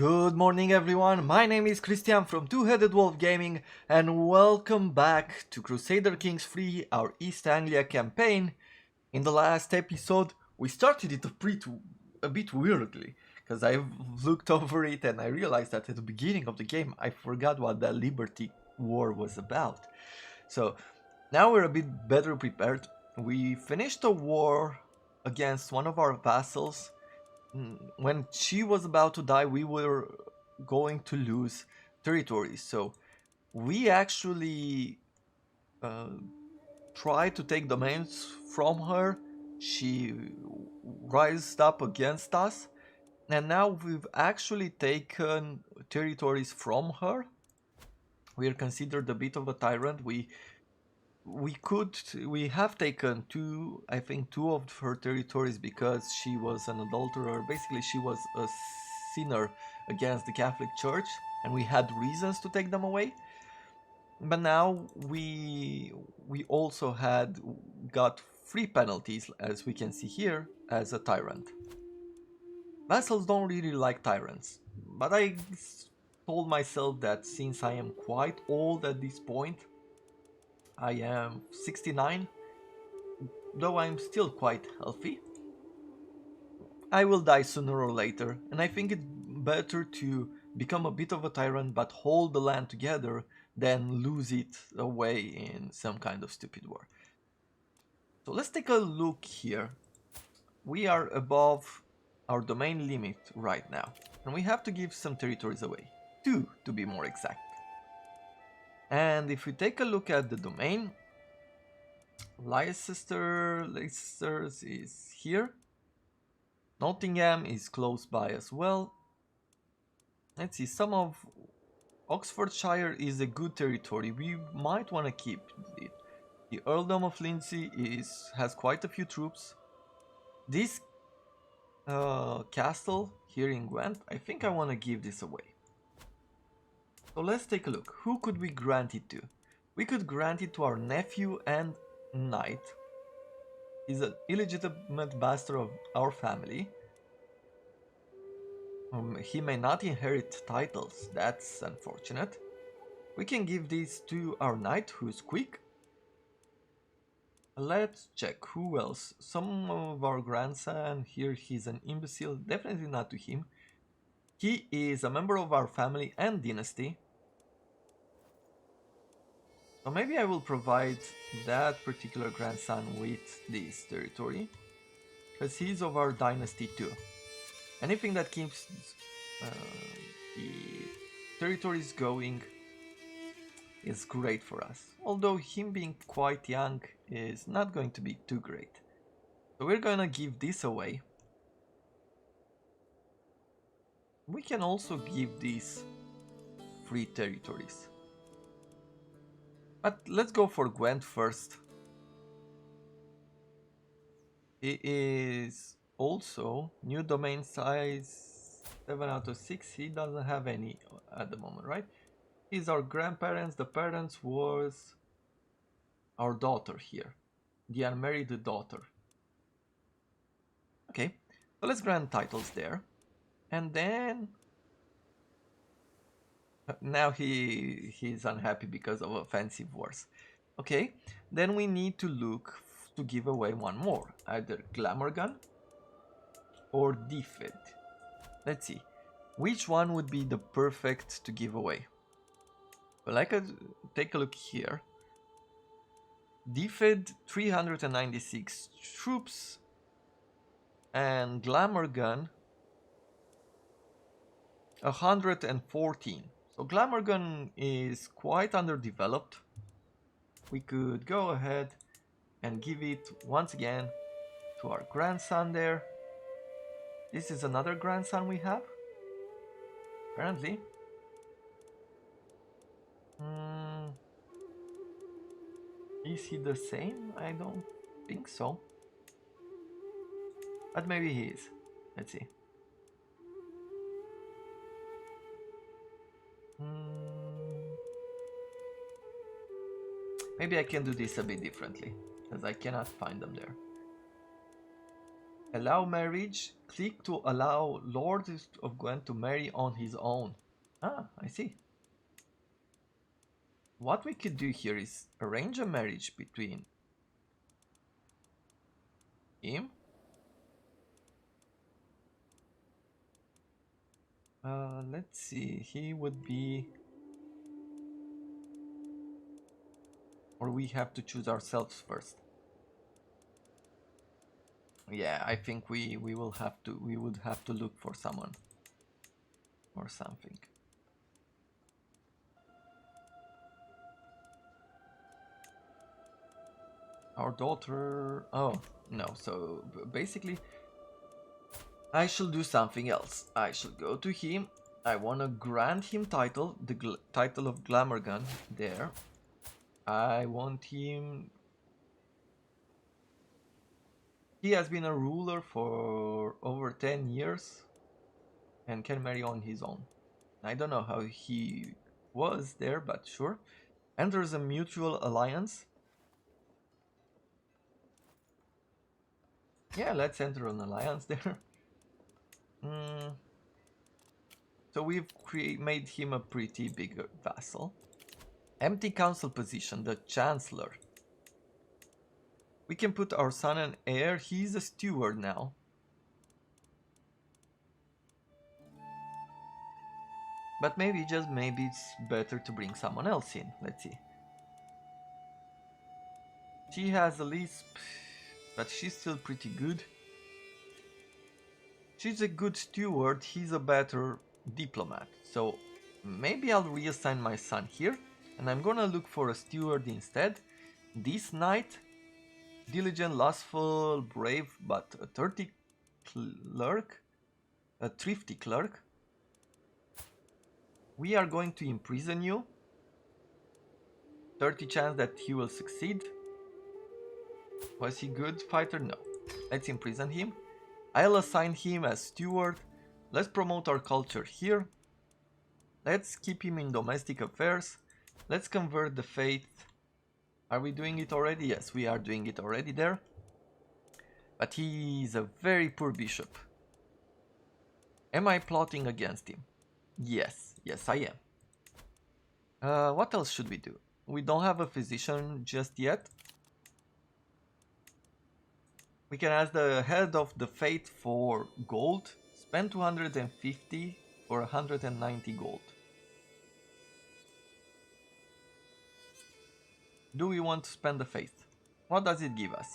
Good morning everyone, my name is Christian from Two-Headed Wolf Gaming and welcome back to Crusader Kings 3, our East Anglia campaign. In the last episode we started it a bit weirdly, because I looked over it and I realized that at the beginning of the game I forgot what the Liberty War was about. So now we're a bit better prepared. We finished a war against one of our vassals. When she was about to die, we were going to lose territory. So we actually tried to take domains from her. She rised up against us, and now we've actually taken territories from her. We are considered a bit of a tyrant. We have taken I think two of her territories because she was an adulterer. Basically she was a sinner against the Catholic Church and we had reasons to take them away. But now we also got free penalties, as we can see here, as a tyrant. Vassals don't really like tyrants, but I told myself that since I am quite old at this point, I am 69, though I'm still quite healthy, I will die sooner or later, and I think it's better to become a bit of a tyrant but hold the land together than lose it away in some kind of stupid war. So let's take a look here. We are above our domain limit right now, and we have to give some territories away. 2 to be more exact. And if we take a look at the domain, Leicester is here. Nottingham is close by as well. Let's see, some of Oxfordshire is a good territory. We might want to keep it. The Earldom of Lindsey has quite a few troops. This castle here in Gwent, I think I want to give this away. So let's take a look. Who could we grant it to? We could grant it to our nephew and knight. He's an illegitimate bastard of our family. He may not inherit titles, that's unfortunate. We can give these to our knight, who's quick. Let's check who else. Some of our grandson here, he's an imbecile, definitely not to him. He is a member of our family and dynasty. So maybe I will provide that particular grandson with this territory, because he's of our dynasty too. Anything that keeps the territories going is great for us, although him being quite young is not going to be too great. So we're gonna give this away. We can also give these free territories. But let's go for Gwent first. It is also new domain size 7 out of 6. He doesn't have any at the moment, right? He's our grandparents. The parents was our daughter here, the unmarried daughter. Okay, so let's grant titles there. And then now he's unhappy because of offensive wars. Okay, then we need to look to give away one more, either Glamorgan or Defed. Let's see, which one would be the perfect to give away? Well, I could take a look here. Defed 396 troops and Glamorgan 114. So Glamorgan is quite underdeveloped. We could go ahead and give it once again to our grandson there. This is another grandson we have, apparently. Is he the same? I don't think so. But maybe he is. Let's see. Maybe I can do this a bit differently, because I cannot find them there. Allow marriage. Click to allow Lord of Gwent to marry on his own. Ah, I see. What we could do here is arrange a marriage between him. Let's see. He would be... Or we have to choose ourselves first. Yeah, I think we would have to look for someone or something. Our daughter... Oh, no. So basically, I shall do something else. I shall go to him. I want to grant him title, the title of Glamorgan there. I want him... He has been a ruler for over 10 years and can marry on his own. I don't know how he was there, but sure. Enters a mutual alliance. Yeah, let's enter an alliance there. So we've made him a pretty big vassal. Empty council position, the Chancellor. We can put our son and heir. He's a steward now. But maybe, just maybe, it's better to bring someone else in. Let's see. She has a lisp, but she's still pretty good. She's a good steward, he's a better diplomat. So maybe I'll reassign my son here, and I'm gonna look for a steward instead. This knight, diligent, lustful, brave, but a thrifty clerk. We are going to imprison you. 30 chance that he will succeed. Was he good fighter? No. Let's imprison him. I'll assign him as steward. Let's promote our culture here. Let's keep him in domestic affairs. Let's convert the faith. Are we doing it already? Yes, we are doing it already there. But he is a very poor bishop. Am I plotting against him? Yes, yes I am. What else should we do? We don't have a physician just yet. We can ask the head of the faith for gold. Spend 250 for 190 gold. Do we want to spend the faith? What does it give us?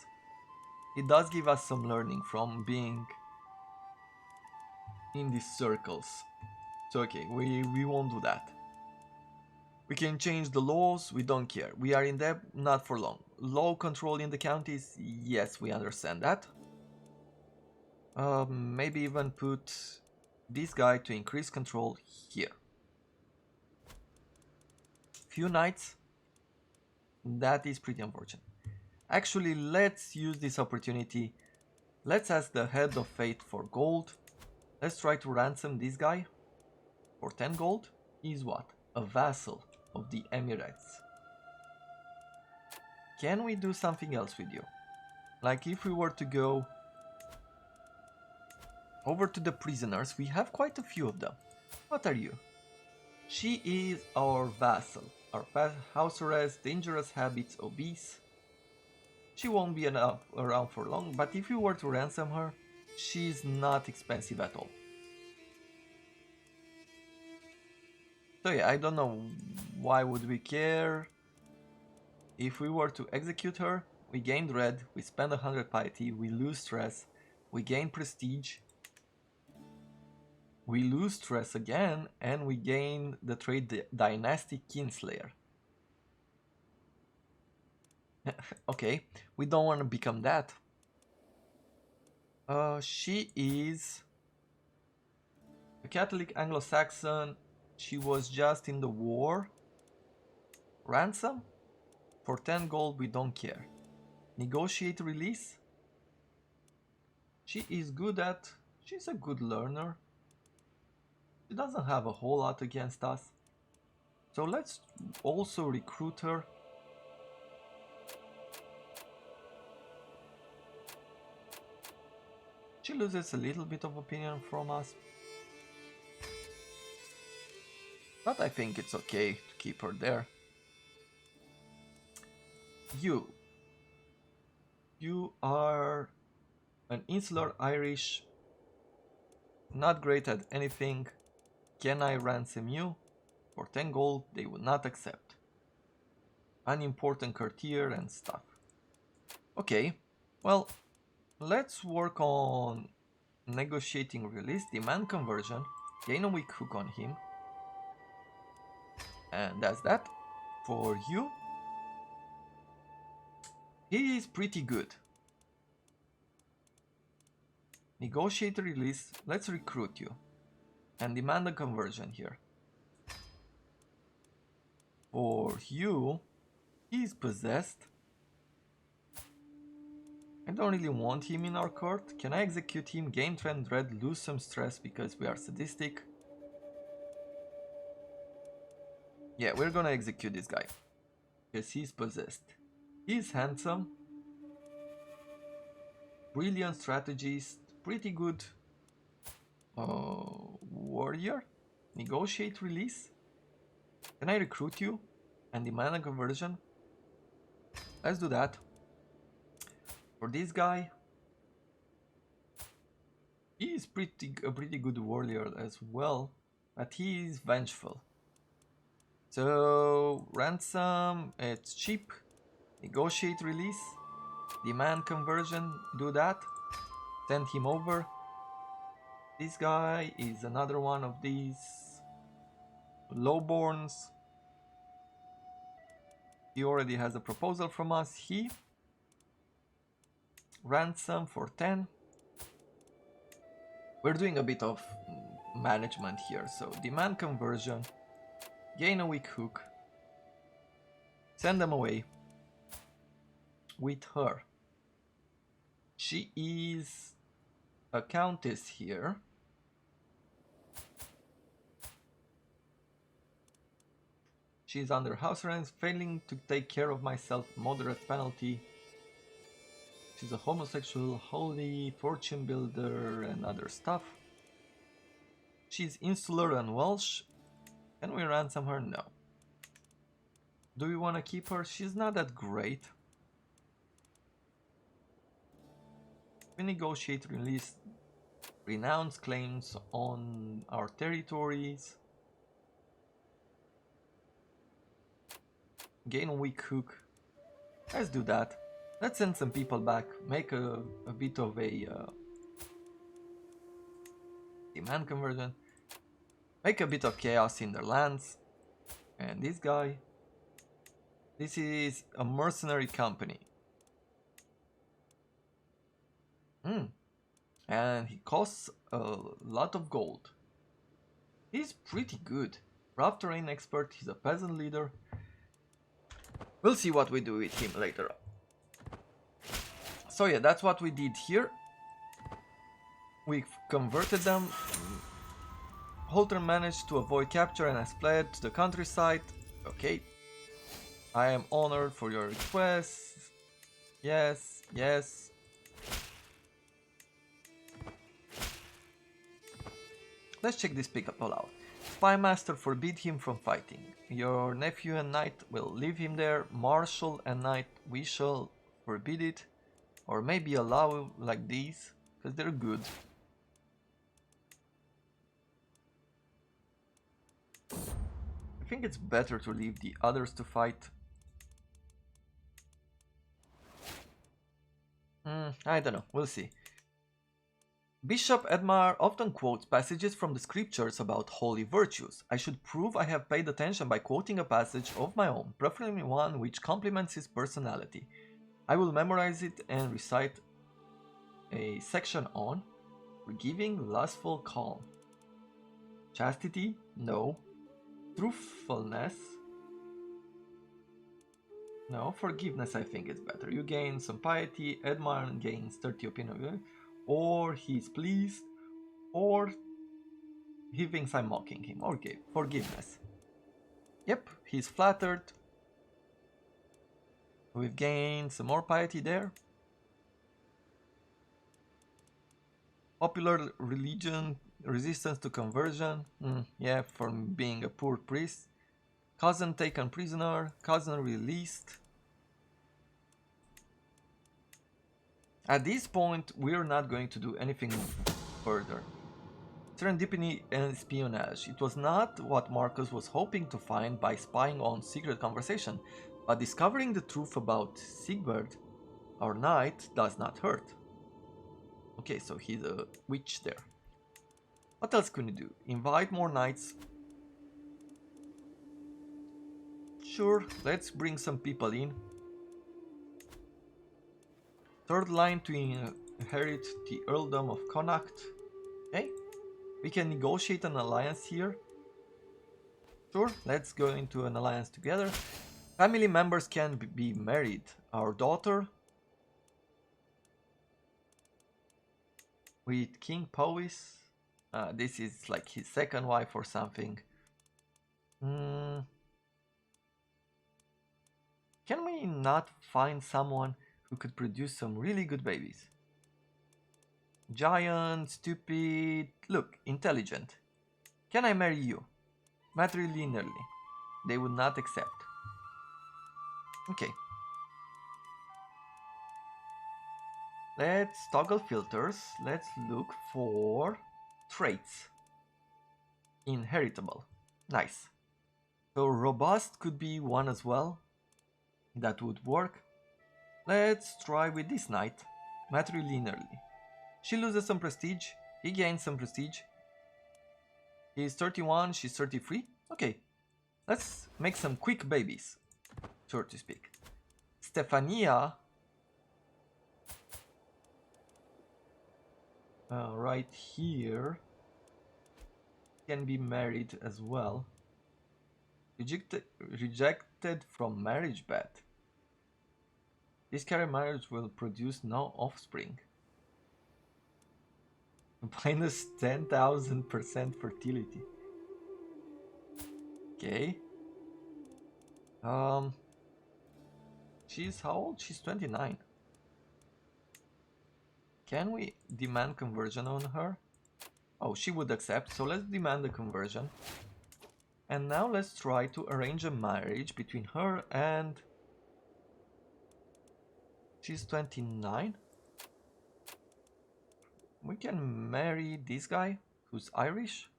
It does give us some learning from being in these circles. So okay, we won't do that. We can change the laws, we don't care. We are in debt, not for long. Law control in the counties, yes, we understand that. Maybe even put this guy to increase control here. Few knights. That is pretty unfortunate. Actually, let's use this opportunity. Let's ask the head of faith for gold. Let's try to ransom this guy for 10 gold. He's what? A vassal of the Emirates. Can we do something else with you? Like if we were to go over to the prisoners, we have quite a few of them. What are you? She is our vassal. Our house arrest, dangerous habits, obese. She won't be around for long, but if you were to ransom her, she's not expensive at all. So yeah, I don't know why would we care. If we were to execute her, we gain dread, we spend 100 piety, we lose stress, we gain prestige, we lose stress again, and we gain the trait Dynastic Kinslayer. Okay, we don't want to become that. She is a Catholic Anglo-Saxon. She was just in the war. Ransom? For 10 gold, we don't care. Negotiate release? She is good at... She's a good learner. She doesn't have a whole lot against us. So let's also recruit her. loses a little bit of opinion from us. But I think it's okay to keep her there. You are an insular Irish, not great at anything. Can I ransom you? For 10 gold, they would not accept. Unimportant courtier and stuff. Okay, well, let's work on negotiating release, demand conversion, gain a weak hook on him. And that's that. For you, he is pretty good. Negotiate release, let's recruit you. And demand a conversion here. For you, he is possessed. I don't really want him in our court. Can I execute him, gain trend dread, lose some stress because we are sadistic? Yeah, we're gonna execute this guy. Because he's possessed. He's handsome. Brilliant strategist. Pretty good warrior. Negotiate release. Can I recruit you and demand a conversion? Let's do that. For this guy, he is a pretty good warrior as well, but he is vengeful. So ransom, it's cheap. Negotiate release, demand conversion, do that. Send him over. This guy is another one of these lowborns. He already has a proposal from us. He ransom for 10. We're doing a bit of management here, so demand conversion, gain a weak hook, send them away with her. She is a countess here. She is under house arrest, failing to take care of myself, moderate penalty. She's a homosexual, holy, fortune builder, and other stuff. She's insular and Welsh. Can we ransom her? No. Do we want to keep her? She's not that great. We negotiate release, renounce claims on our territories. Gain a weak hook. Let's do that. Let's send some people back. Make a bit of a demand conversion. Make a bit of chaos in their lands. And this guy. This is a mercenary company. And he costs a lot of gold. He's pretty good. Rough terrain expert. He's a peasant leader. We'll see what we do with him later on. So yeah, that's what we did here. We've converted them. Holter managed to avoid capture and has fled to the countryside. Okay. I am honored for your request. Yes, yes. Let's check this pickup all out. Spymaster forbid him from fighting. Your nephew and knight will leave him there. Marshal and knight, we shall forbid it. Or maybe allow like these, because they're good. I think it's better to leave the others to fight. I don't know, we'll see. Bishop Edmar often quotes passages from the scriptures about holy virtues. I should prove I have paid attention by quoting a passage of my own, preferably one which complements his personality. I will memorize it and recite a section on forgiving, lustful, calm. Chastity? No. Truthfulness? No. Forgiveness I think is better. You gain some piety, Edmar gains 30 opinion, or he's pleased, or he thinks I'm mocking him. Okay, forgiveness. Yep, he's flattered. We've gained some more piety there. Popular religion, resistance to conversion. Yeah, from being a poor priest. Cousin taken prisoner, cousin released. At this point, we're not going to do anything further. Serendipity and espionage. It was not what Marcus was hoping to find by spying on secret conversation, but discovering the truth about Sigbert, our knight, does not hurt. Okay, so he's a witch there. What else can we do? Invite more knights. Sure, let's bring some people in. Third line to inherit the earldom of Connacht. Okay, we can negotiate an alliance here. Sure, let's go into an alliance together. Family members can be married. Our daughter with King Powys. This is like his second wife or something. Can we not find someone who could produce some really good babies? Giant, stupid, look, intelligent. Can I marry you? Matrilinearly. They would not accept. Okay. Let's toggle filters. Let's look for traits. Inheritable. Nice. So robust could be one as well. That would work. Let's try with this knight. Matrilinearly. She loses some prestige. He gains some prestige. He's 31, she's 33. Okay. Let's make some quick babies, so to speak. Stefania. Right here. Can be married as well. Rejected from marriage bed. This carry marriage will produce no offspring. Minus 10,000% fertility. Okay. She's how old? She's 29. Can we demand conversion on her? Oh, she would accept, so let's demand the conversion. And now let's try to arrange a marriage between her and... She's 29. We can marry this guy, who's Irish.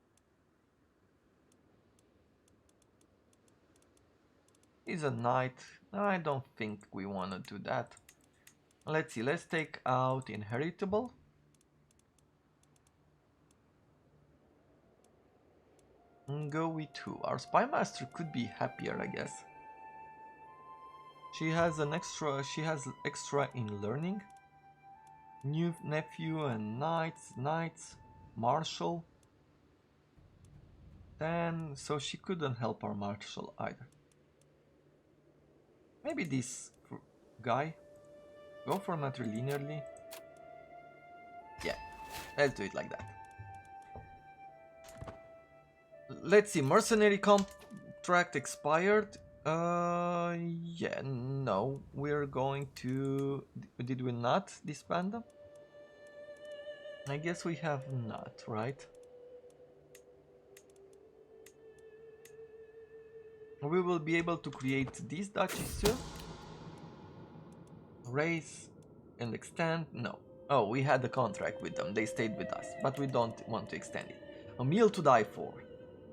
He's a knight. I don't think we want to do that. Let's see, let's take out inheritable. And go with 2. Our spy master could be happier, I guess. She has extra in learning. New nephew and knights, marshal. Then, so she couldn't help our marshal either. Maybe this guy. Go for matrilinearly. Yeah, let's do it like that. Let's see, mercenary contract expired. Yeah, no, we're going to... Did we not disband them? I guess we have not, right? We will be able to create these duchies too. Raise and extend, no. Oh, we had a contract with them, they stayed with us, but we don't want to extend it. A meal to die for.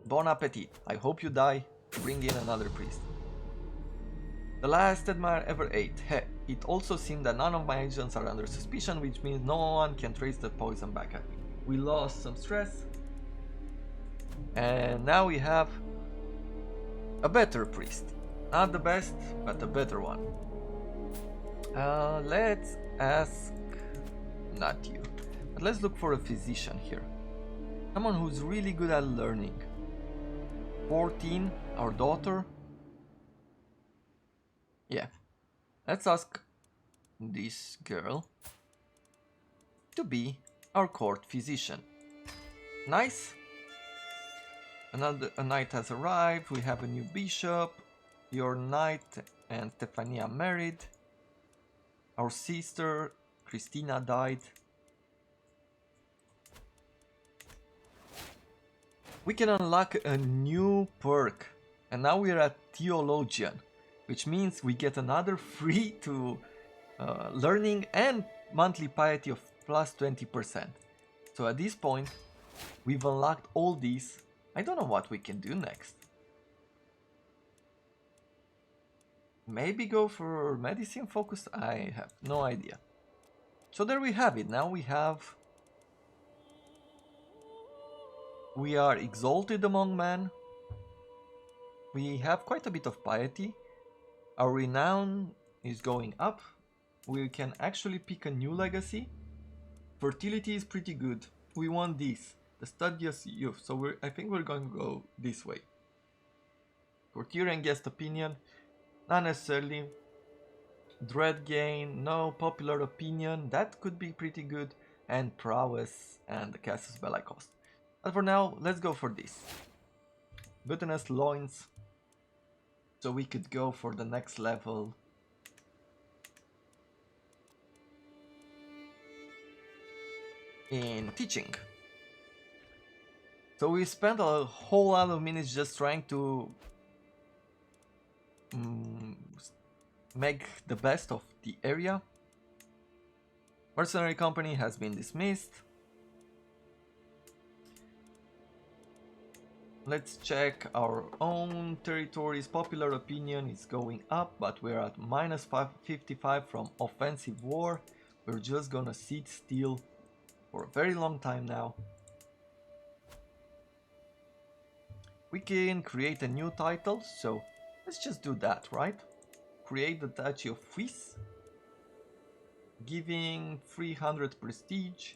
Bon appetit, I hope you die. Bring in another priest. The last admirer ever ate. Heh, it also seemed that none of my agents are under suspicion, which means no one can trace the poison back at me. We lost some stress. And now we have a better priest. Not the best, but a better one. Let's ask... Not you. But let's look for a physician here. Someone who's really good at learning. 14, our daughter. Yeah. Let's ask this girl to be our court physician. Nice. A knight has arrived. We have a new bishop. Your knight and Stefania married. Our sister Christina died. We can unlock a new perk, and now we're at Theologian, which means we get another free to learning and monthly piety of plus 20%. So at this point, we've unlocked all these. I don't know what we can do next. Maybe go for medicine focus? I have no idea. So there we have it. Now we are exalted among men. We have quite a bit of piety. Our renown is going up. We can actually pick a new legacy. Fertility is pretty good. We want this, the studious youth. So I think we're going to go this way. Courtier and guest opinion, not necessarily. Dread gain, no. Popular opinion, that could be pretty good. And prowess and the Casus Belli cost. But for now, let's go for this. Glutinous loins. So we could go for the next level. In teaching. So we spent a whole lot of minutes just trying to make the best of the area. Mercenary company has been dismissed. Let's check our own territories. Popular opinion is going up, but we're at minus 55 from offensive war. We're just gonna sit still for a very long time now. We can create a new title, so let's just do that, right? Create the Duchy of Fis, giving 300 prestige.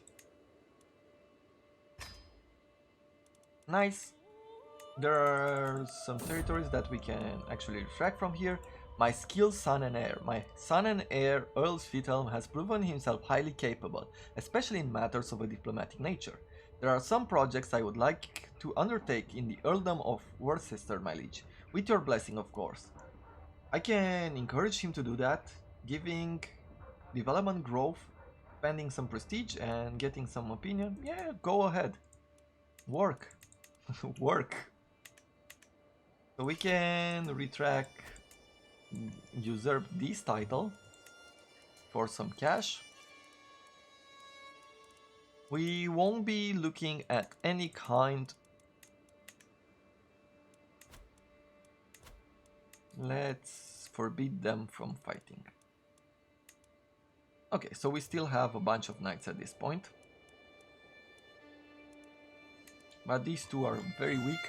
Nice. There are some territories that we can actually extract from here. My skilled son and heir. My son and heir, Earl Svithelm, has proven himself highly capable, especially in matters of a diplomatic nature. There are some projects I would like to undertake in the Earldom of Worcester, my liege, with your blessing, of course. I can encourage him to do that, giving development growth, spending some prestige, and getting some opinion. Yeah, go ahead. Work. Work. So we can usurp this title for some cash. We won't be looking at any kind. Let's forbid them from fighting. Okay, so we still have a bunch of knights at this point. But these two are very weak.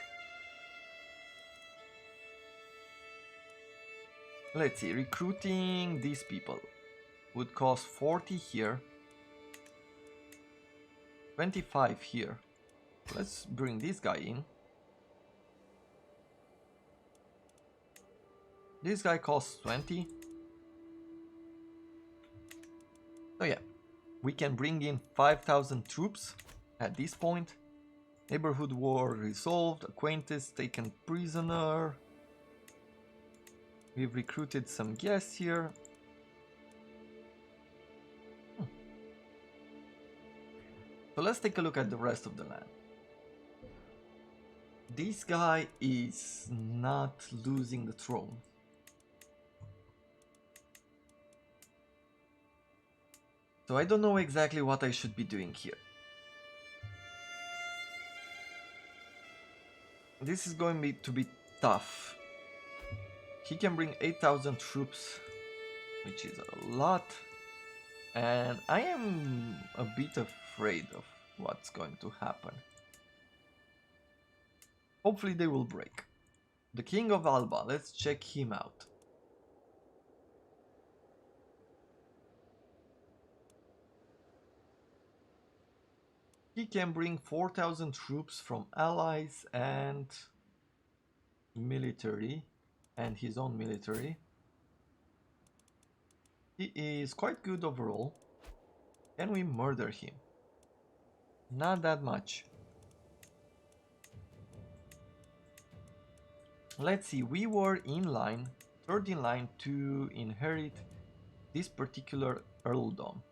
Let's see, recruiting these people would cost 40 here, 25 here. Let's bring this guy in. This guy costs 20. So yeah, we can bring in 5,000 troops at this point. Neighborhood war resolved, acquaintance taken prisoner. We've recruited some guests here. So let's take a look at the rest of the land. This guy is not losing the throne. So I don't know exactly what I should be doing here. This is going to be tough. He can bring 8,000 troops, which is a lot. And I am a bit afraid of what's going to happen. Hopefully they will break. The King of Alba, let's check him out. He can bring 4,000 troops from allies and military, and his own military. He is quite good overall. Can we murder him? Not that much. Let's see, we were in line, third in line to inherit this particular earldom.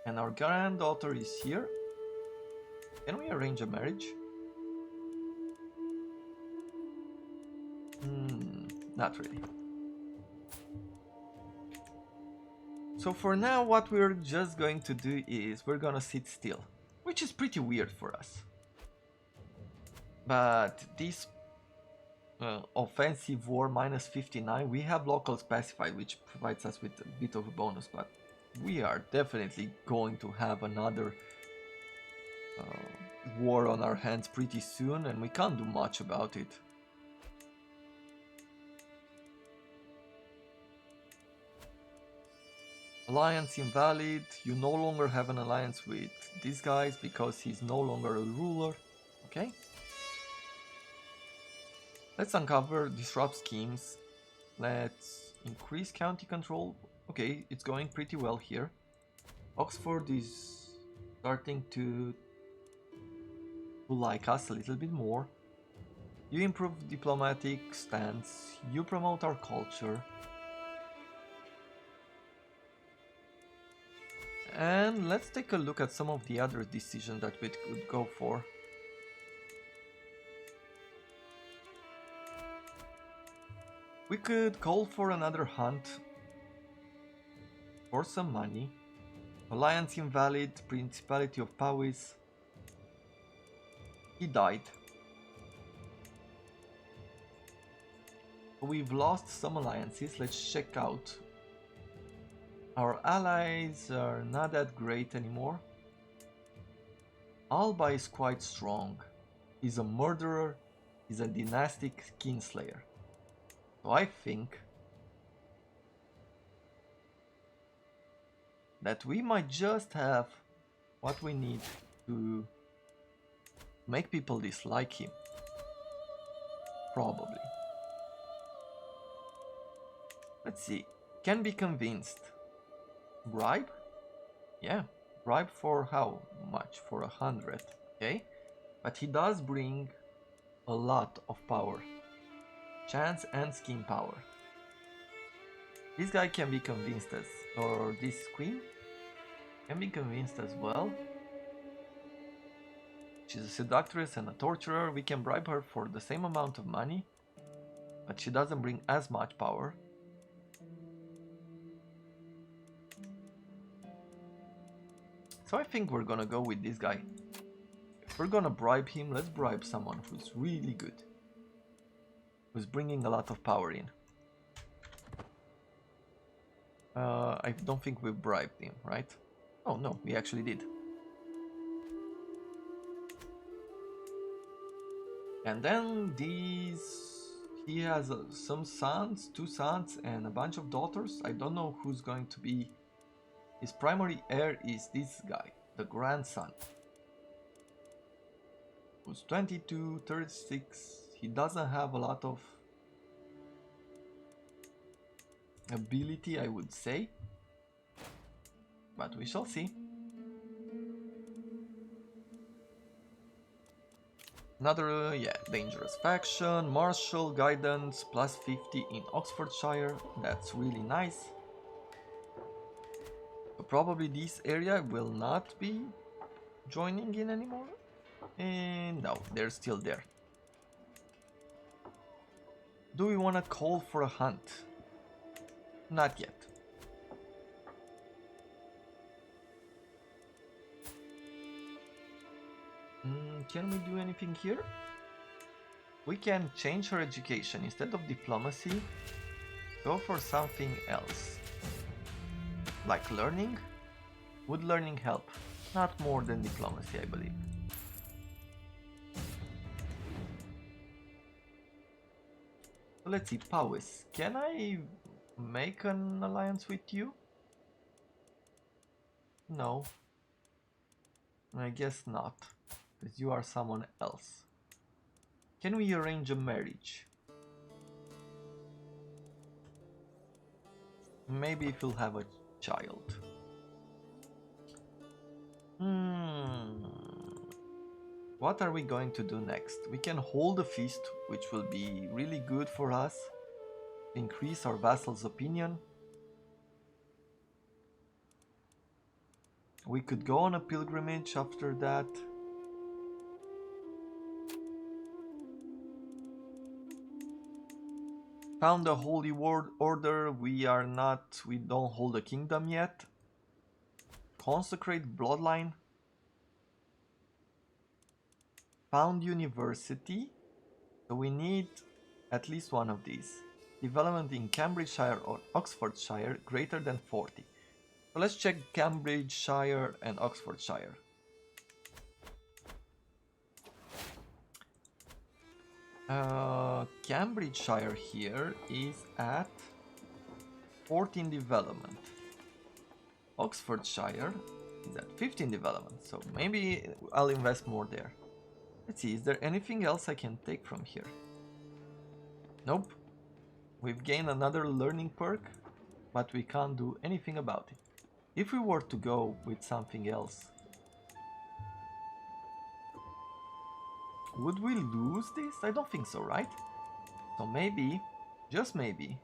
And our granddaughter is here. Can we arrange a marriage? Not really. So for now, what we're just going to do is we're gonna sit still, which is pretty weird for us. But this offensive war minus 59, we have local specified, which provides us with a bit of a bonus, but we are definitely going to have another war on our hands pretty soon, and we can't do much about it. Alliance invalid. You no longer have an alliance with these guys because he's no longer a ruler. Okay. Let's uncover disrupt schemes. Let's increase county control. Okay, it's going pretty well here. Oxford is starting to like us a little bit more. You improve diplomatic stance. You promote our culture. And let's take a look at some of the other decisions that we could go for. We could call for another hunt for some money. Alliance invalid, Principality of Powys. He died. We've lost some alliances. Let's check out. Our allies are not that great anymore. Alba is quite strong. He's a murderer. He's a dynastic kinslayer. So I think that we might just have what we need to make people dislike him. Probably. Let's see. Can be convinced. Bribe? Yeah. Bribe for how much? For 100. Okay. But he does bring a lot of power. Chance and scheme power. This guy can be convinced as, or this queen can be convinced as well. She's a seductress and a torturer. We can bribe her for the same amount of money, but she doesn't bring as much power. So I think we're gonna go with this guy. If we're gonna bribe him, let's bribe someone who's really good. Who's bringing a lot of power in. I don't think we bribed him, right? Oh no, we actually did. And then he has some sons, 2 sons and a bunch of daughters. I don't know who's going to be. His primary heir is this guy, the grandson. Who's 22, 36. He doesn't have a lot of ability, I would say. But we shall see. Another, dangerous faction. Martial guidance plus 50 in Oxfordshire. That's really nice. So probably this area will not be joining in anymore. And no, they're still there. Do we want to call for a hunt? Not yet. Can we do anything here? We can change her education. Instead of diplomacy, go for something else. Like learning? Would learning help? Not more than diplomacy, I believe. Let's see, Powys. Can I make an alliance with you? No. I guess not. Because you are someone else. Can we arrange a marriage? Maybe if we'll have a child. What are we going to do next? We can hold a feast, which will be really good for us. Increase our vassal's opinion. We could go on a pilgrimage after that. Found the Holy Order. We don't hold a kingdom yet. Consecrate Bloodline. Found University. So we need at least one of these. Development in Cambridgeshire or Oxfordshire greater than 40. So let's check Cambridgeshire and Oxfordshire. Cambridgeshire here is at 14 development. Oxfordshire is at 15 development, so maybe I'll invest more there. Let's see, is there anything else I can take from here? Nope. We've gained another learning perk, but we can't do anything about it. If we were to go with something else, would we lose this? I don't think so, right? So maybe, just maybe,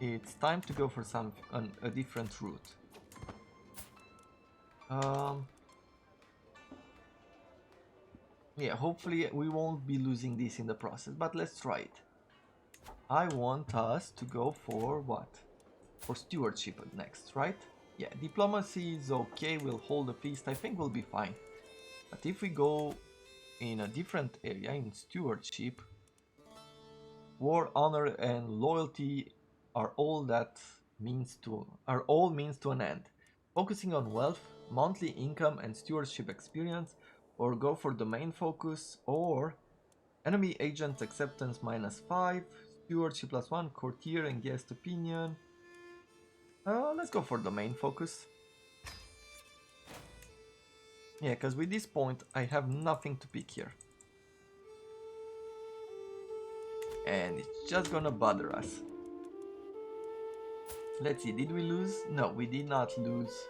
it's time to go for a different route. Yeah, hopefully we won't be losing this in the process, but let's try it. I want us to go for what? For stewardship next, right? Yeah, diplomacy is okay, we'll hold a feast, I think we'll be fine. But if we go in a different area, in stewardship, war, honor, and loyalty are all means to an end. Focusing on wealth, monthly income, and stewardship experience, or go for domain focus, or enemy agent acceptance -5, stewardship +1, courtier and guest opinion. Let's go for domain focus. Yeah, because with this point I have nothing to pick here. And it's just gonna bother us. Let's see, did we lose? No, we did not lose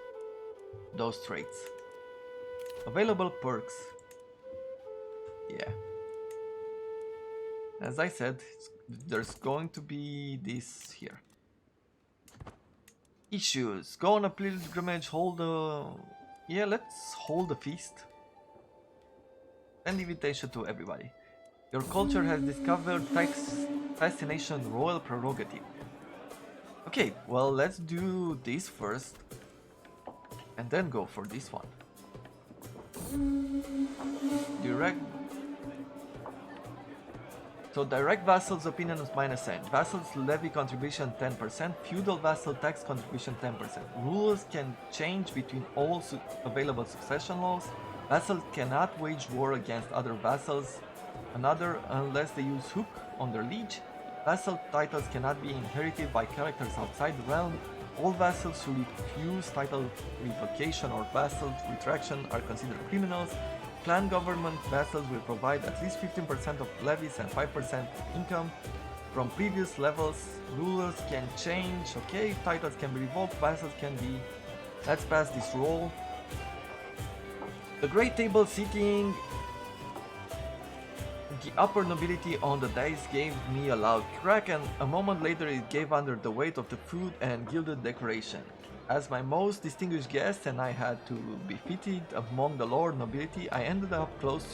those traits. Available perks. Yeah. As I said, there's going to be this here. Issues. Go on a pilgrimage, hold a... Yeah, let's hold a feast. Send invitation to everybody. Your culture has discovered fascination royal prerogative. Okay, well, let's do this first. And then go for this one. Direct vassals opinion is -10. Vassals levy contribution 10%. Feudal vassal tax contribution 10%. Rulers can change between all available succession laws. Vassals cannot wage war against other vassals, unless they use hook on their liege. Vassal titles cannot be inherited by characters outside the realm. All vassals who refuse title revocation or vassal retraction are considered criminals. Clan government vassals will provide at least 15% of levies and 5% income from previous levels. Rulers can change, okay, titles can be revoked, vassals can be... Let's pass this roll. The great table sitting the upper nobility on the dice gave me a loud crack, and a moment later it gave under the weight of the food and gilded decoration. As my most distinguished guest and I had to be fitted among the lower nobility, I ended up close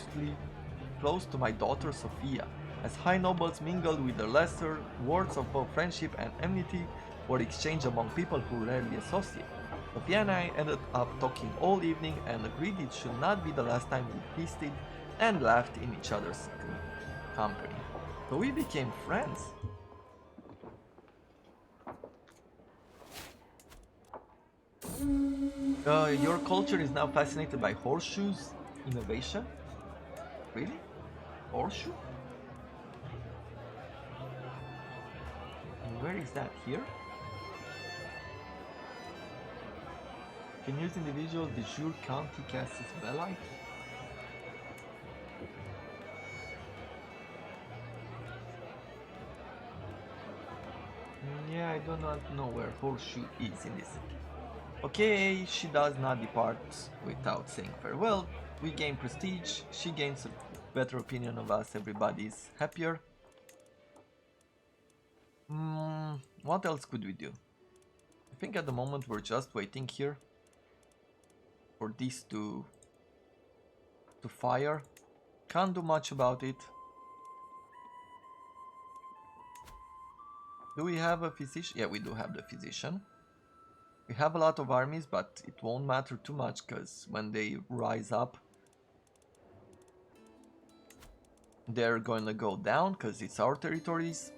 to my daughter Sophia. As high nobles mingled with the lesser, words of both friendship and enmity were exchanged among people who rarely associate. Sophia and I ended up talking all evening and agreed it should not be the last time we feasted and laughed in each other's company. So we became friends. Your culture is now fascinated by horseshoes innovation? Really? Horseshoe? And where is that? Here? Can use individual de jure county casts belite? Yeah, I do not know where horseshoe is in this. Okay, she does not depart without saying farewell. We gain prestige, she gains a better opinion of us, everybody's happier. What else could we do? I think at the moment we're just waiting here for this to fire. Can't do much about it. Do we have a physician? Yeah, we do have the physician. We have a lot of armies, but it won't matter too much because when they rise up, they're going to go down because it's our territories.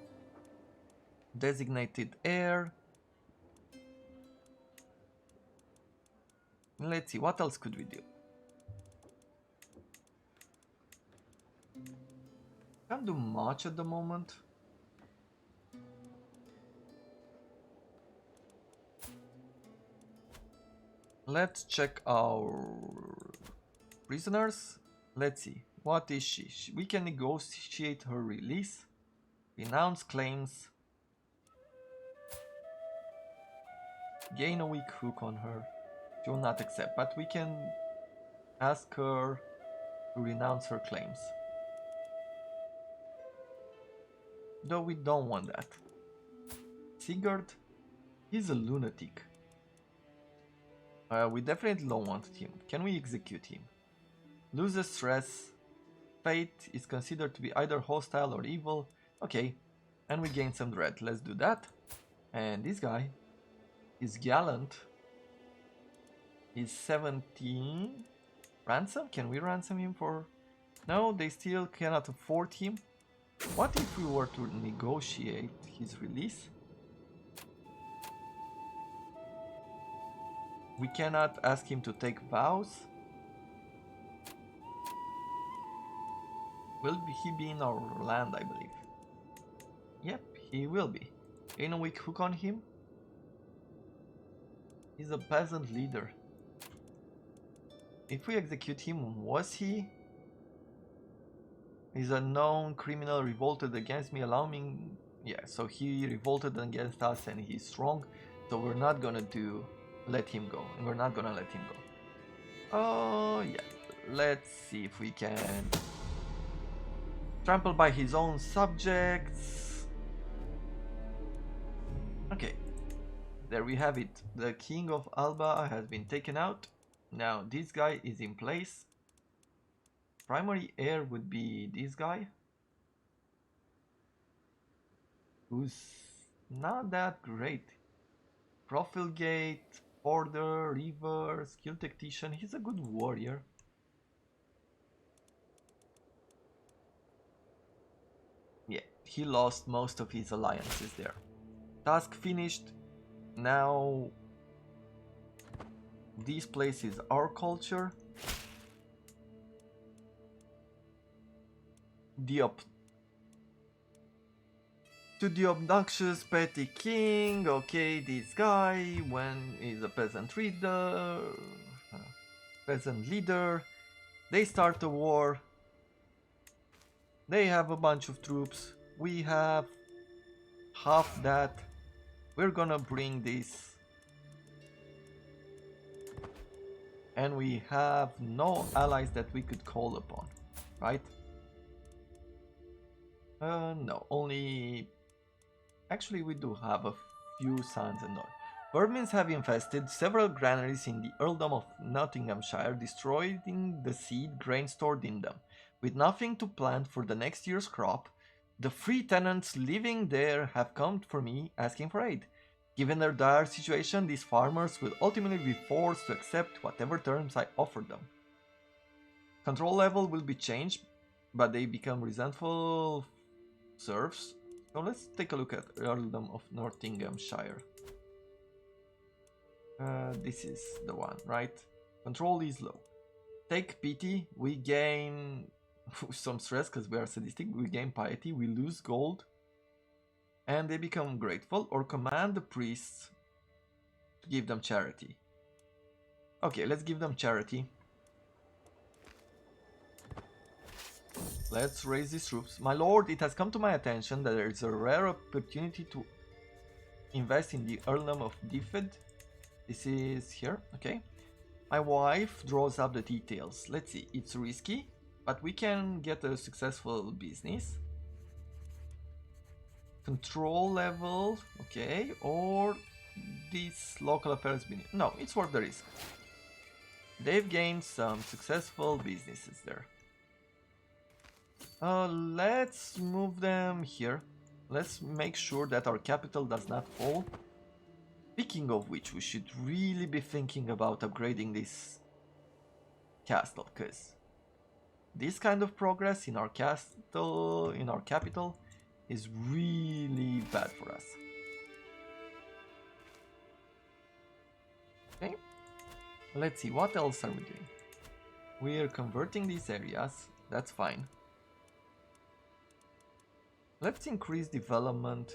Designated heir. Let's see, what else could we do? Can't do much at the moment. Let's check our prisoners. Let's see, what is she? We can negotiate her release. Renounce claims. Gain a weak hook on her. She will not accept, but we can ask her to renounce her claims. Though we don't want that. Sigurd, he's a lunatic. We definitely don't want him. Can we execute him? Loses stress. Fate is considered to be either hostile or evil. Okay, and we gain some dread. Let's do that. And this guy is gallant. He's 17. Ransom? Can we ransom him for... No, they still cannot afford him. What if we were to negotiate his release? We cannot ask him to take vows. Will he be in our land, I believe? Yep, he will be. Gain a weak hook on him. He's a peasant leader. If we execute him, was he? He's a known criminal, revolted against me, allowing... Yeah, so he revolted against us and he's strong. So we're not gonna let him go. And we're not gonna let him go. Oh, yeah. Let's see if we can... Trample by his own subjects. Okay. There we have it. The King of Alba has been taken out. Now this guy is in place. Primary heir would be this guy, who's not that great. Profligate, border, river, skill tactician. He's a good warrior. Yeah, he lost most of his alliances there. Task finished. Now this place is our culture. To the obnoxious petty king. Okay, this guy, when he's a peasant leader, they start a war. They have a bunch of troops. We have half that. We're gonna bring this. And we have no allies that we could call upon, right? No, only... Actually, we do have a few sons and daughters. Vermins have infested several granaries in the Earldom of Nottinghamshire, destroying the seed grain stored in them. With nothing to plant for the next year's crop, the free tenants living there have come for me asking for aid. Given their dire situation, these farmers will ultimately be forced to accept whatever terms I offer them. Control level will be changed, but they become resentful serfs. So let's take a look at Earldom of Nottinghamshire. This is the one, right? Control is low. Take pity, we gain some stress because we are sadistic, we gain piety, we lose gold, and they become grateful, or command the priests to give them charity. Okay, let's give them charity. Let's raise these troops. My lord, it has come to my attention that there is a rare opportunity to invest in the Earldom of Diffid. This is here, okay. My wife draws up the details. Let's see, it's risky, but we can get a successful business. Control level, okay, or this local affairs business. No, it's worth the risk. They've gained some successful businesses there. Let's move them here. Let's make sure that our capital does not fall. Speaking of which, we should really be thinking about upgrading this castle, because this kind of progress in our castle, in our capital, is really bad for us. Okay, let's see, what else are we doing? We are converting these areas, that's fine. Let's increase development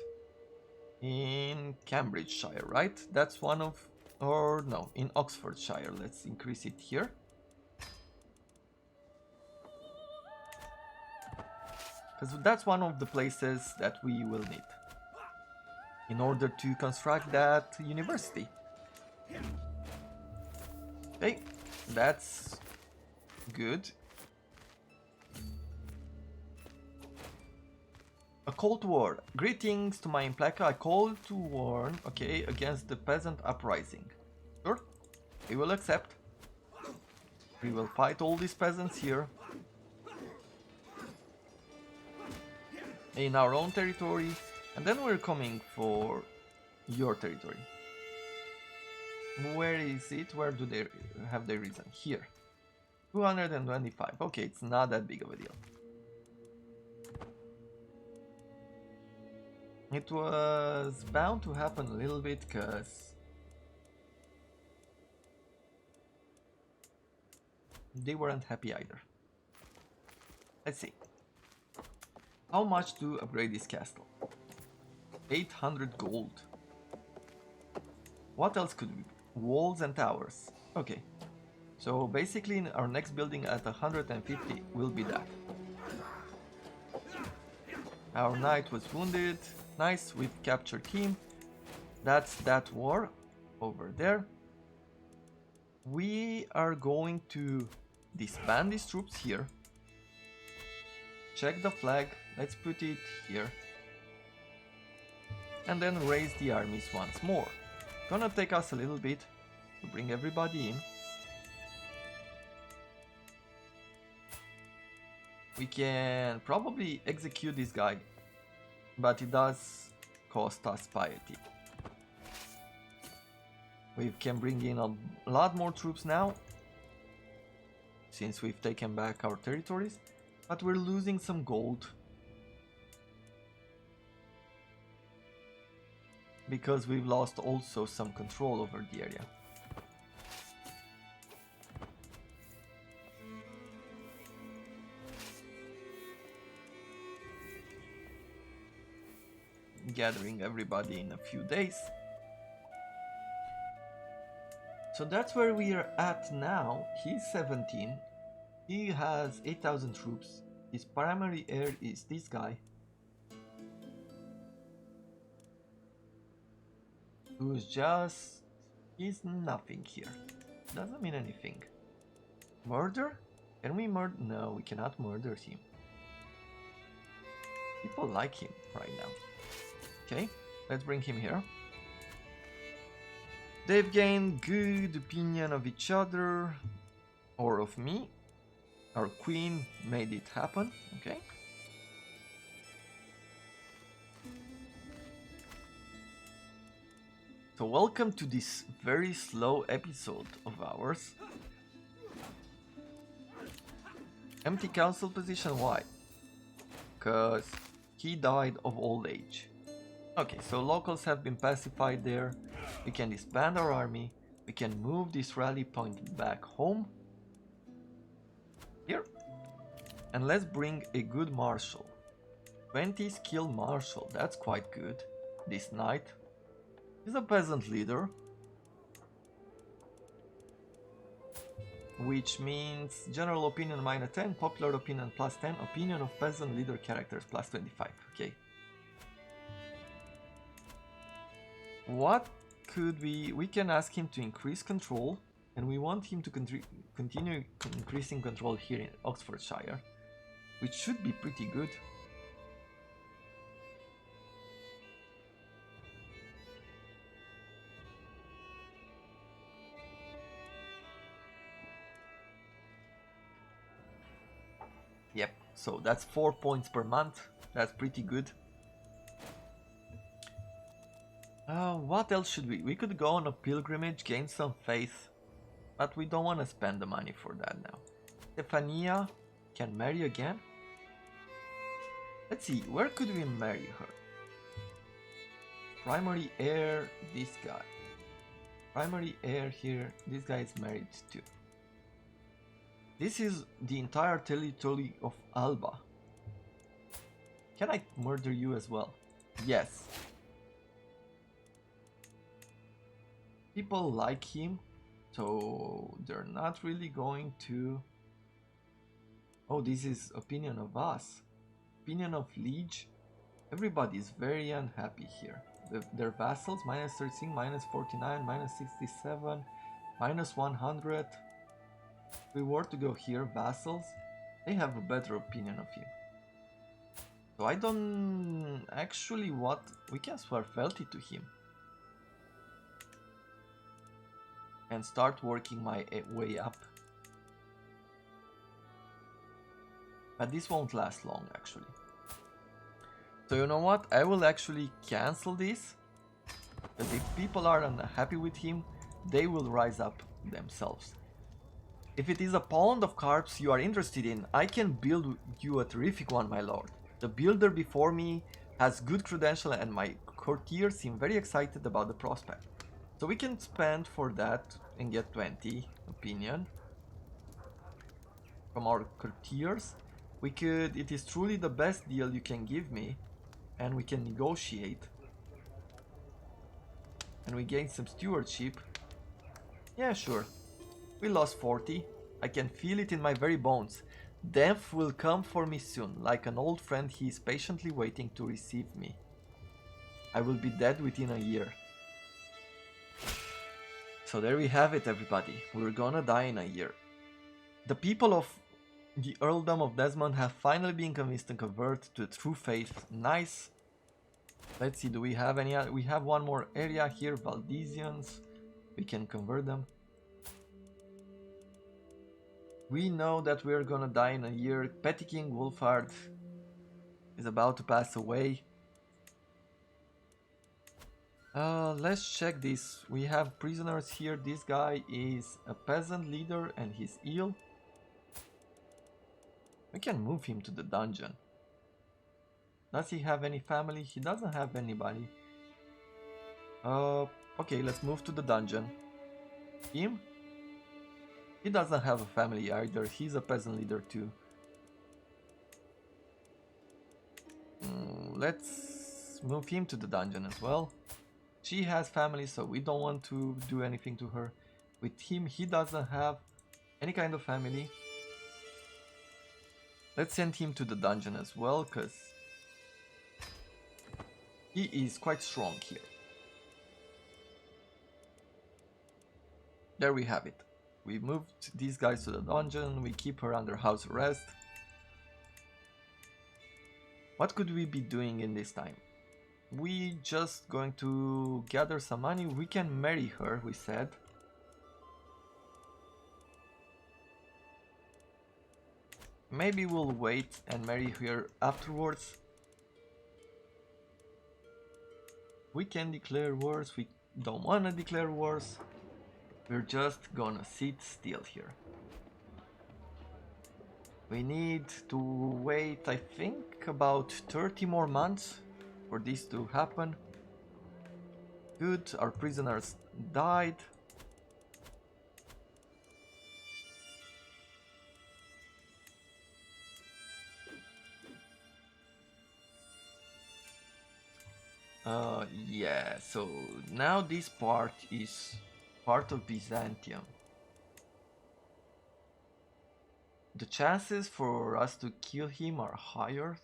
in Cambridgeshire, right? That's one of, or no, in Oxfordshire. Let's increase it here. Because that's one of the places that we will need in order to construct that university. Okay, that's good. A call to war. Greetings to my Implaca. I call to warn, okay, against the peasant uprising. Sure, we will accept. We will fight all these peasants here. In our own territory. And then we're coming for your territory. Where is it? Where do they have their reason? Here. 225. Okay, it's not that big of a deal. It was bound to happen a little bit because they weren't happy either. Let's see. How much to upgrade this castle? 800 gold. What else could we? Walls and towers. Okay. So basically our next building at 150 will be that. Our knight was wounded. Nice, we've captured him. That's that war over there. We are going to disband these troops here. Check the flag. Let's put it here. And then raise the armies once more. Gonna take us a little bit to bring everybody in. We can probably execute this guy, but it does cost us piety. We can bring in a lot more troops now, since we've taken back our territories, but we're losing some gold. Because we've lost also some control over the area. Gathering everybody in a few days. So that's where we are at now. He's 17. He has 8,000 troops. His primary heir is this guy, who's just... he's nothing here. Doesn't mean anything. Murder? Can we murder? No, we cannot murder him. People like him right now. Okay, let's bring him here. They've gained good opinion of each other, or of me. Our queen made it happen, okay? So welcome to this very slow episode of ours. Empty council position, why? Because he died of old age. Okay, so locals have been pacified there. We can disband our army. We can move this rally point back home. Here. And let's bring a good marshal. 20 skill marshal, that's quite good. This knight. He's a peasant leader. Which means general opinion -10, popular opinion +10, opinion of peasant leader characters +25. Okay. What could we can ask him to increase control, and we want him to continue increasing control here in Oxfordshire, which should be pretty good. Yep, so that's 4 points per month. That's pretty good. What else should we? We could go on a pilgrimage, gain some faith, but we don't want to spend the money for that now. Stefania can marry again? Let's see, where could we marry her? Primary heir, this guy. Primary heir here, this guy is married too. This is the entire territory of Alba. Can I murder you as well? Yes. People like him, so they're not really going to... Oh, this is opinion of us. Opinion of liege. Everybody is very unhappy here. Their vassals, minus 13, minus 49, minus 67, minus 100. If we were to go here, vassals, they have a better opinion of him. So I don't actually what we can swear fealty to him. And start working my way up. But this won't last long actually. So you know what? I will actually cancel this. Because if people are unhappy with him, they will rise up themselves. If it is a pond of carps you are interested in, I can build you a terrific one, my lord. The builder before me has good credential and my courtiers seem very excited about the prospect. So we can spend for that and get 20 opinion from our courtiers. We could, it is truly the best deal you can give me, and we can negotiate. And we gain some stewardship. Yeah, sure. We lost 40. I can feel it in my very bones. Death will come for me soon. Like an old friend, he is patiently waiting to receive me. I will be dead within a year. So there we have it, everybody. We're gonna die in a year. The people of the Earldom of Desmond have finally been convinced to convert to true faith. Nice. Let's see, do we have any other? We have one more area here, Valdesians. We can convert them. We know that we're gonna die in a year. Petty King Wulfhard is about to pass away. Let's check this. We have prisoners here. This guy is a peasant leader and he's ill. We can move him to the dungeon. Does he have any family? He doesn't have anybody. Okay, let's move to the dungeon. Him? He doesn't have a family either. He's a peasant leader too. Let's move him to the dungeon as well. She has family, so we don't want to do anything to her. With him, he doesn't have any kind of family. Let's send him to the dungeon as well, because he is quite strong here. There we have it. We moved these guys to the dungeon, we keep her under house arrest. What could we be doing in this time? We just going to gather some money. We can marry her, we said. Maybe we'll wait and marry her afterwards. We can declare wars, we don't want to declare wars. We're just gonna sit still here. We need to wait, I think, about 30 more months for this to happen. Good, our prisoners died. Yeah, so now this part is part of Byzantium. The chances for us to kill him are higher.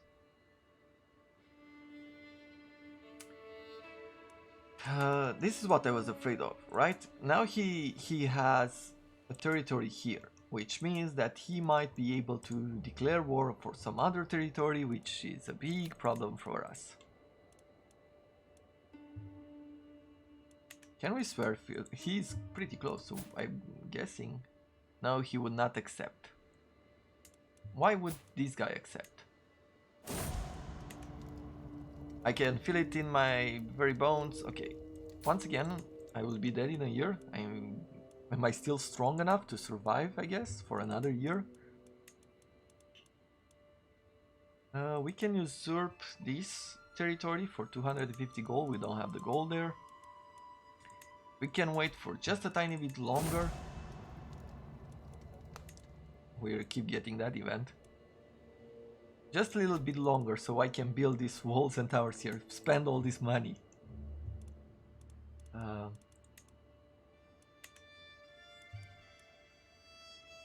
This is what I was afraid of, right? Now he has a territory here, which means that he might be able to declare war for some other territory, which is a big problem for us. Can we swear? He's pretty close, so I'm guessing. No, he would not accept. Why would this guy accept? I can feel it in my very bones. Okay, once again, I will be dead in a year. Am I still strong enough to survive, I guess, for another year? We can usurp this territory for 250 gold. We don't have the gold there. We can wait for just a tiny bit longer. We'll keep getting that event. Just a little bit longer so I can build these walls and towers here. Spend all this money.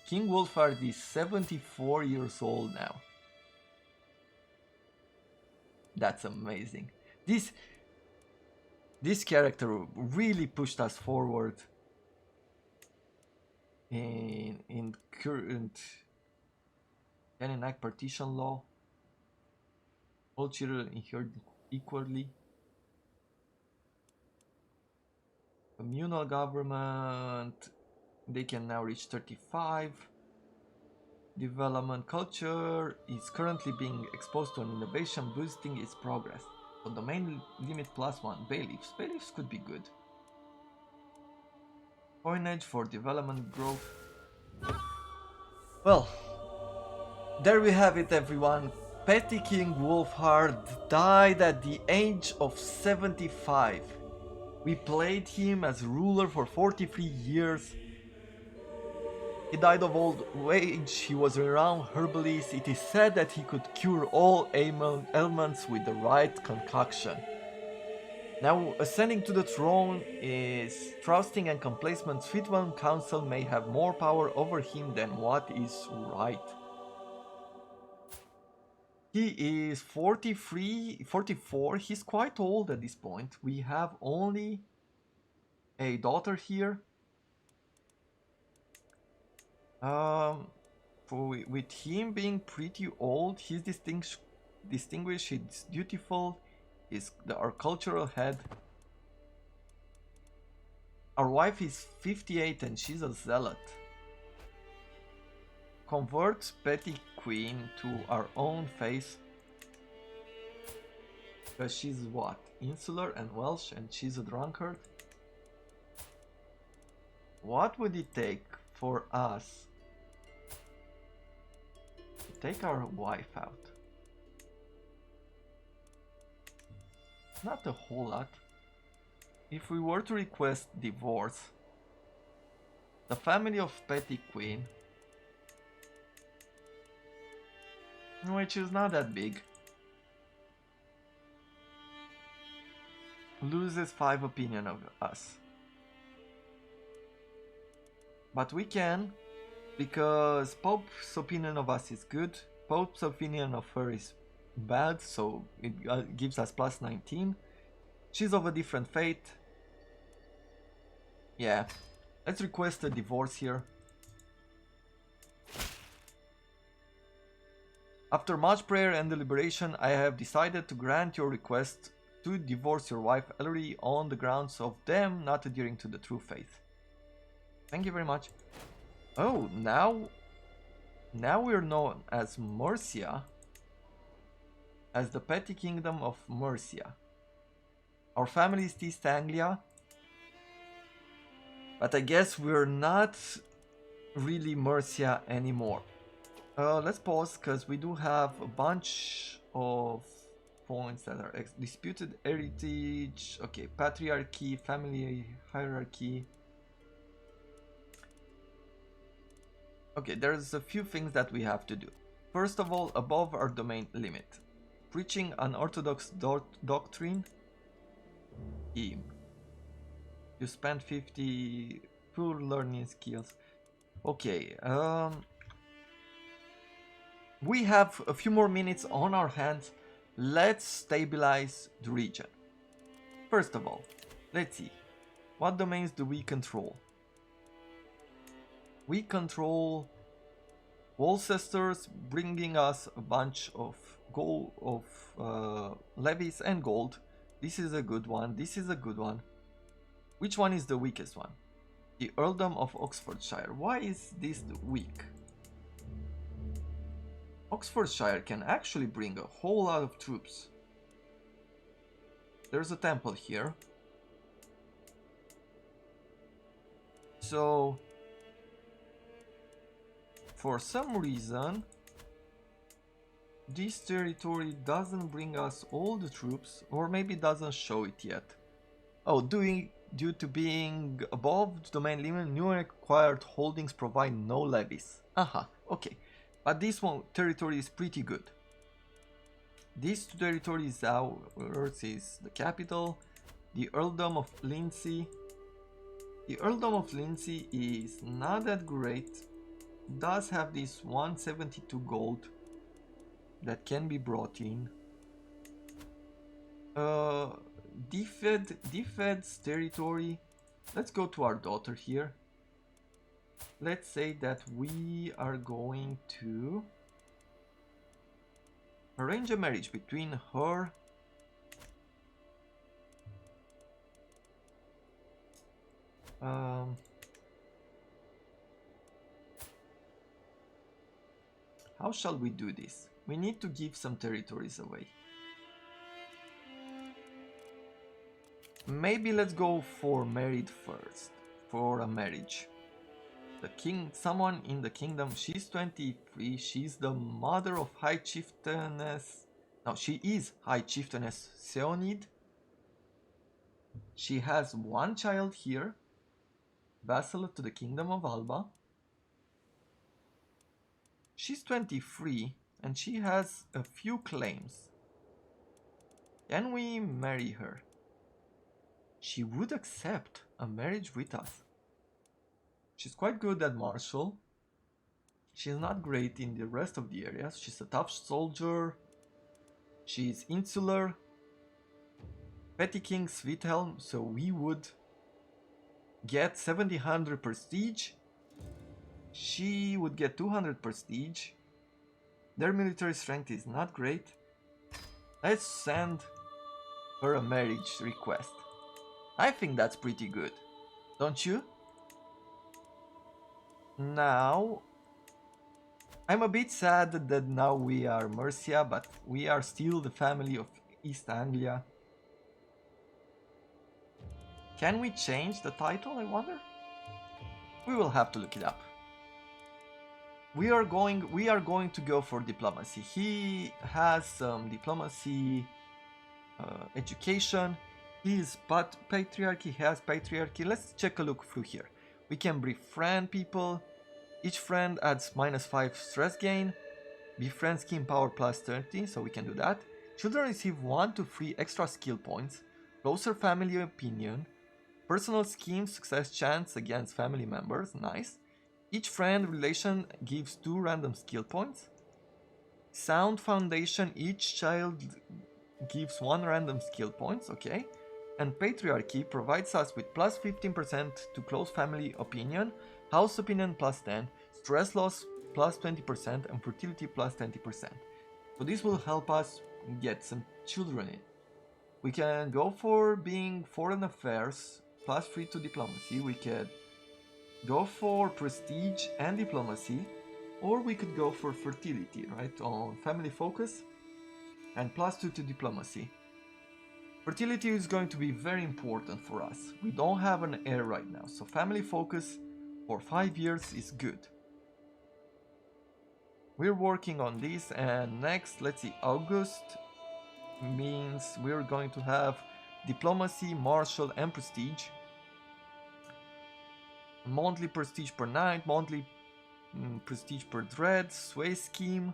King Wulfhard is 74 years old now. That's amazing. This character really pushed us forward in current can enact partition law. All children inherit equally. Communal government, they can now reach 35. Development culture is currently being exposed to an innovation boosting its progress. So domain limit +1. Bailiffs. Bailiffs could be good. Coinage for development growth. Well, there we have it, everyone. Petty King Wulfhard died at the age of 75. We played him as ruler for 43 years. He died of old age. He was a renowned herbalist. It is said that he could cure all ailments with the right concoction. Now, ascending to the throne is trusting and complacent. Fitwell Council may have more power over him than what is right. He is 43, 44. He's quite old at this point. We have only a daughter here. With him being pretty old, he's distinguished, he's dutiful, he's our cultural head. Our wife is 58 and she's a zealot. Convert Petty Queen to our own face. Because she's what? Insular and Welsh and she's a drunkard? What would it take for us to take our wife out? Not a whole lot. If we were to request divorce, the family of Petty Queen, which is not that big, loses 5 opinion of us. But we can, because Pope's opinion of us is good, Pope's opinion of her is bad, so it gives us plus 19. She's of a different fate. Yeah, let's request a divorce here. After much prayer and deliberation, I have decided to grant your request to divorce your wife Ellery on the grounds of them not adhering to the true faith. Thank you very much. Oh, now we're known as Mercia, as the Petty Kingdom of Mercia. Our family is East Anglia, but I guess we're not really Mercia anymore. Let's pause, because we do have a bunch of points that are disputed heritage. Okay, patriarchy, family hierarchy. Okay, there's a few things that we have to do. First of all, above our domain limit. Preaching unorthodox doctrine. You spend 50 poor learning skills. Okay, we have a few more minutes on our hands. Let's stabilize the region. First of all, let's see. What domains do we control? We control Worcesters, bringing us a bunch of gold, levies and gold. This is a good one. This is a good one. Which one is the weakest one? The Earldom of Oxfordshire. Why is this weak? Oxfordshire can actually bring a whole lot of troops. There's a temple here. So, for some reason, this territory doesn't bring us all the troops, or maybe doesn't show it yet. Oh, due to being above the domain limit, new acquired holdings provide no levies. Aha, okay. But this one territory is pretty good. This territory is ours, is the capital, the Earldom of Lindsey. The Earldom of Lindsey is not that great. Does have this 172 gold that can be brought in. Defed's territory. Let's go to our daughter here. Let's say that we are going to arrange a marriage between her how shall we do this? We need to give some territories away. Maybe let's go for married first, for a marriage. The king, someone in the kingdom, she's 23, she's the mother of High Chieftainess, no, she is High Chieftainess Seonid. She has one child here, vassal to the kingdom of Alba. She's 23 and she has a few claims. Can we marry her? She would accept a marriage with us. She's quite good at martial. She's not great in the rest of the areas. She's a tough soldier. She's insular. Petty King Sweethelm, so we would get 1700 prestige. She would get 200 prestige. Their military strength is not great. Let's send her a marriage request. I think that's pretty good, don't you? Now, I'm a bit sad that now we are Mercia, but we are still the family of East Anglia. Can we change the title, I wonder? We will have to look it up. We are going to go for diplomacy. He has some diplomacy education. He is patriarchy, he has patriarchy. Let's check a look through here. We can befriend people. Each friend adds -5 stress gain. Befriend scheme power +30, so we can do that. Children receive 1 to 3 extra skill points. Closer family opinion. Personal scheme success chance against family members, nice. Each friend relation gives 2 random skill points. Sound foundation, each child gives 1 random skill points, okay. And patriarchy provides us with +15% to close family opinion, house opinion +10, stress loss +20%, and fertility +20%. So this will help us get some children in. We can go for being foreign affairs +3 to diplomacy. We could go for prestige and diplomacy, or we could go for fertility, right, on family focus and +2 to diplomacy. Fertility is going to be very important for us. We don't have an heir right now, so family focus for 5 years is good. We're working on this, and next, let's see, August means we're going to have diplomacy, martial, and prestige. Monthly prestige per night, monthly prestige per dread, sway scheme.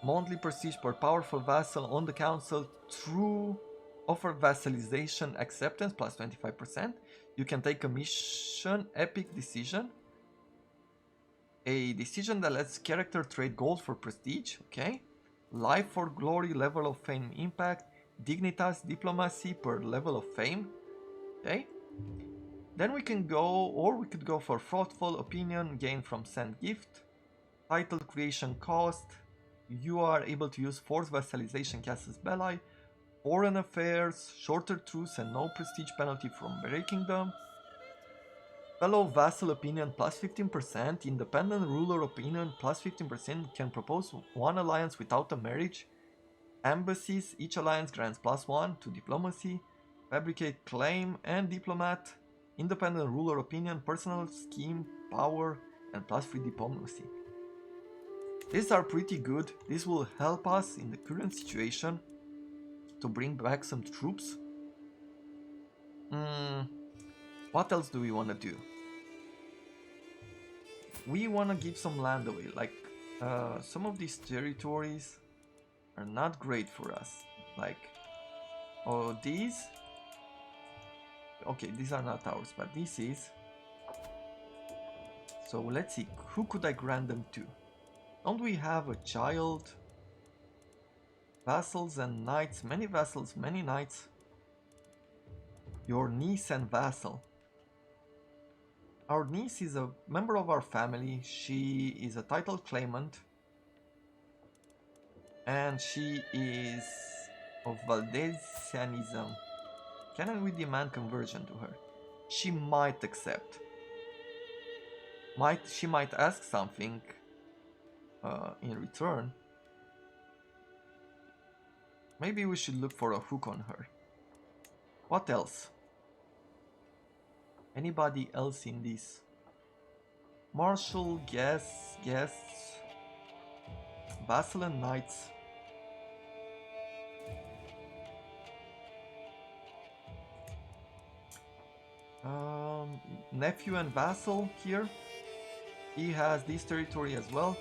Monthly prestige per powerful vassal on the council through offer vassalization acceptance +25%. You can take a mission, epic decision. A decision that lets character trade gold for prestige, okay. Life for glory, level of fame impact, dignitas, diplomacy per level of fame, okay. Then we can go, or we could go for thoughtful opinion, gain from sent gift, title creation cost. You are able to use forced vassalization casus belli, foreign affairs, shorter truce and no prestige penalty from breaking them. Fellow vassal opinion +15%, independent ruler opinion +15%, can propose one alliance without a marriage. Embassies, each alliance grants +1 to diplomacy, fabricate claim and diplomat. Independent ruler opinion, personal scheme, power, and +3 diplomacy. These are pretty good. This will help us in the current situation to bring back some troops. What else do we want to do? We want to give some land away. Like, some of these territories are not great for us. Like, oh, these. Okay, these are not ours, but this is. So let's see, who could I grant them to? Don't we have a child? Vassals and knights, many vassals, many knights. Your niece and vassal. Our niece is a member of our family. She is a title claimant. And she is of Valdesianism. Can we demand conversion to her? She might accept. She might ask something in return. Maybe we should look for a hook on her. What else? Anybody else in this? Marshal, guests, vassal and knights. Nephew and vassal here. He has this territory as well.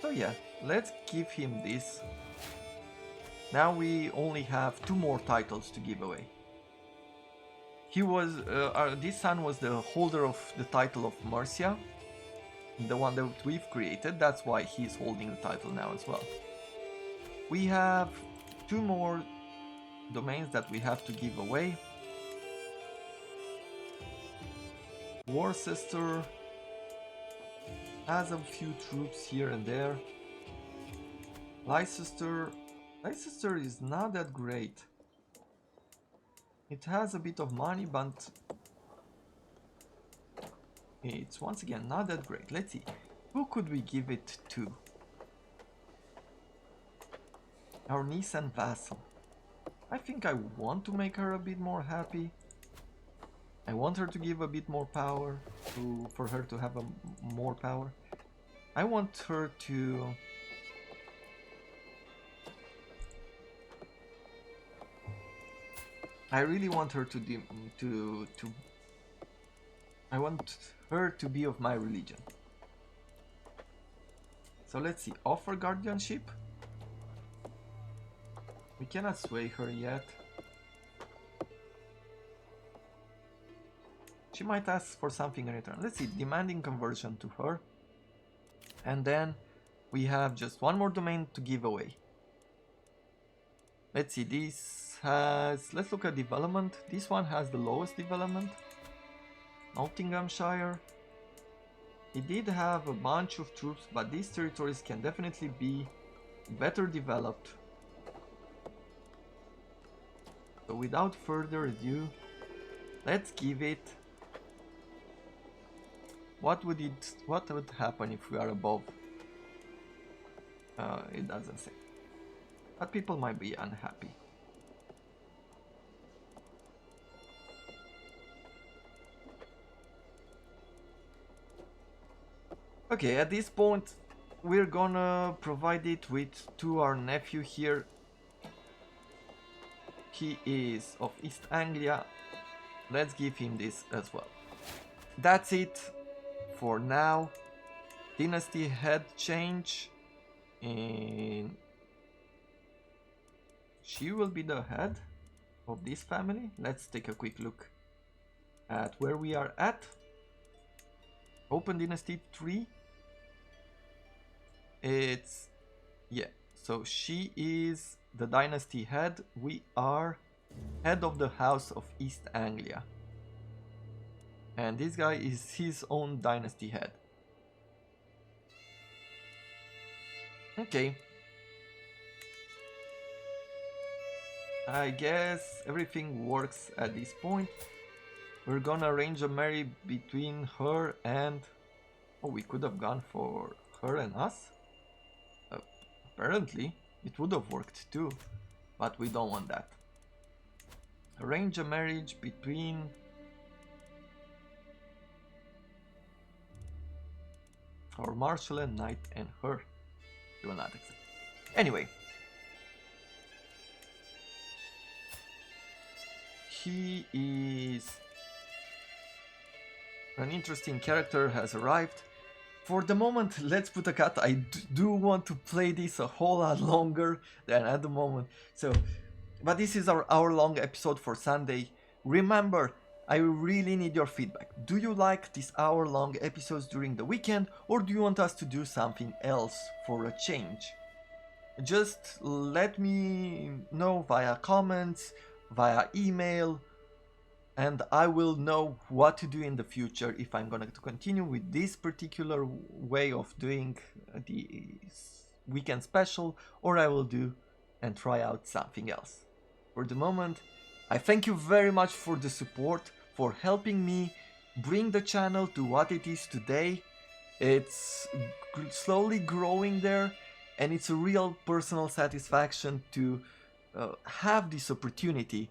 So yeah, let's give him this. Now we only have 2 more titles to give away. He was, this son was the holder of the title of Mercia, the one that we've created. That's why he's holding the title now as well. We have 2 more domains that we have to give away. Worcester has a few troops here and there. Leicester is not that great. It has a bit of money, but it's once again not that great. Let's see, who could we give it to? Our niece and vassal. I think I want to make her a bit more happy. I want her to give a bit more power, for her to have more power. I want her to... I really want her I want her to be of my religion. So let's see, offer guardianship. We cannot sway her yet. She might ask for something in return. Let's see, demanding conversion to her. And then we have just 1 more domain to give away. Let's see, this has... Let's look at development. This one has the lowest development. Nottinghamshire. He did have a bunch of troops, but these territories can definitely be better developed. So without further ado, let's give it... What would happen if we are above? It doesn't say. But people might be unhappy. Okay, at this point we're gonna provide it to our nephew here. He is of East Anglia. Let's give him this as well. That's it for now. Dynasty head change. And she will be the head of this family. Let's take a quick look at where we are at. Open Dynasty 3. It's... yeah, so she is the dynasty head. We are head of the House of East Anglia. And this guy is his own dynasty head. Okay. I guess everything works at this point. We're gonna arrange a marriage between her and... oh, we could have gone for her and us. Apparently, it would have worked too, but we don't want that. Arrange a marriage between or Marshall Knight and her. You will not accept. Anyway, he is an interesting character, has arrived. For the moment, let's put a cut. I do want to play this a whole lot longer than at the moment. So, but this is our hour-long episode for Sunday. Remember, I really need your feedback. Do you like these hour-long episodes during the weekend, or do you want us to do something else for a change? Just let me know via comments, via email, and I will know what to do in the future, if I'm gonna continue with this particular way of doing the weekend special, or I will do and try out something else. For the moment, I thank you very much for the support, for helping me bring the channel to what it is today. It's slowly growing there, and it's a real personal satisfaction to have this opportunity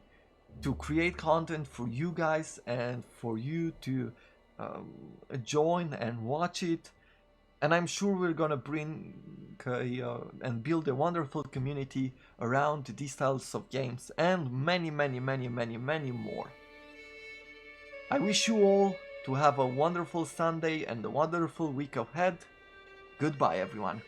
to create content for you guys and for you to join and watch it. And I'm sure we're gonna bring and build a wonderful community around these styles of games and many more. I wish you all to have a wonderful Sunday and a wonderful week ahead. Goodbye, everyone.